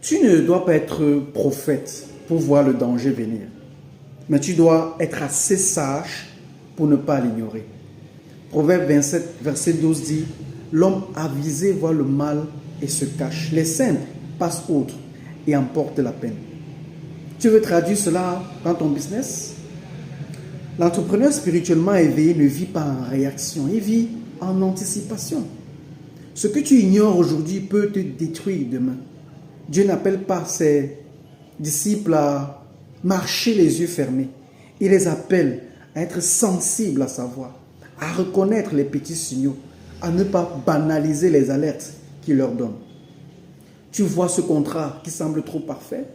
Tu ne dois pas être prophète pour voir le danger venir, mais tu dois être assez sage pour ne pas l'ignorer. Proverbe 27, verset 12 dit, l'homme avisé voit le mal et se cache. Les simples passent outre et emportent la peine. Tu veux traduire cela dans ton business? L'entrepreneur spirituellement éveillé ne vit pas en réaction, il vit en anticipation. Ce que tu ignores aujourd'hui peut te détruire demain. Dieu n'appelle pas ses disciples à marcher les yeux fermés. Il les appelle à être sensibles à sa voix, à reconnaître les petits signaux, à ne pas banaliser les alertes qu'il leur donne. Tu vois ce contrat qui semble trop parfait?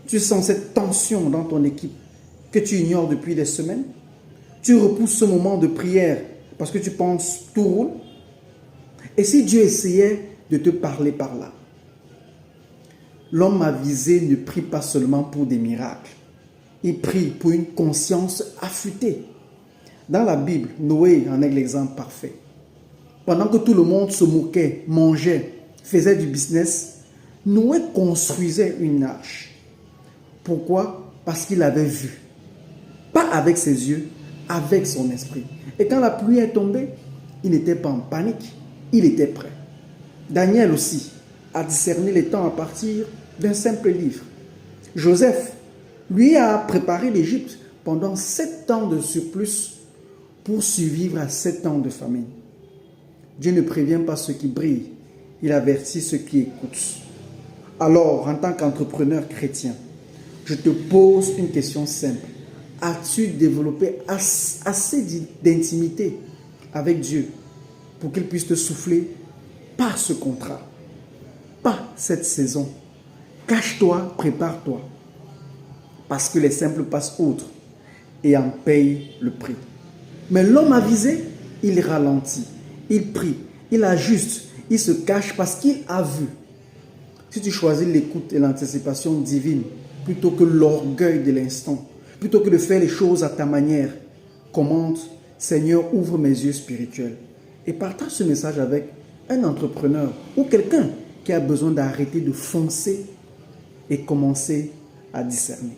Tu sens cette tension dans ton équipe que tu ignores depuis des semaines? Tu repousses ce moment de prière parce que tu penses tout roule? Et si Dieu essayait de te parler par là? L'homme avisé ne prie pas seulement pour des miracles. Il prie pour une conscience affûtée. Dans la Bible, Noé en est l'exemple parfait. Pendant que tout le monde se moquait, mangeait, faisait du business, Noé construisait une arche. Pourquoi? Parce qu'il avait vu. Pas avec ses yeux, avec son esprit. Et quand la pluie est tombée, il n'était pas en panique, il était prêt. Daniel aussi a discerné les temps à partir d'un simple livre. Joseph, lui, a préparé l'Égypte pendant 7 ans de surplus pour survivre à 7 ans de famine. Dieu ne prévient pas ceux qui brillent, il avertit ceux qui écoutent. Alors, en tant qu'entrepreneur chrétien, je te pose une question simple. As-tu développé assez d'intimité avec Dieu pour qu'il puisse te souffler par ce contrat, pas cette saison? Cache-toi, prépare-toi, parce que les simples passent outre et en payent le prix. Mais l'homme avisé, il ralentit, il prie, il ajuste, il se cache parce qu'il a vu. Si tu choisis l'écoute et l'anticipation divine plutôt que l'orgueil de l'instant, plutôt que de faire les choses à ta manière, commande, Seigneur, ouvre mes yeux spirituels et partage ce message avec un entrepreneur ou quelqu'un qui a besoin d'arrêter de foncer et commencer à discerner.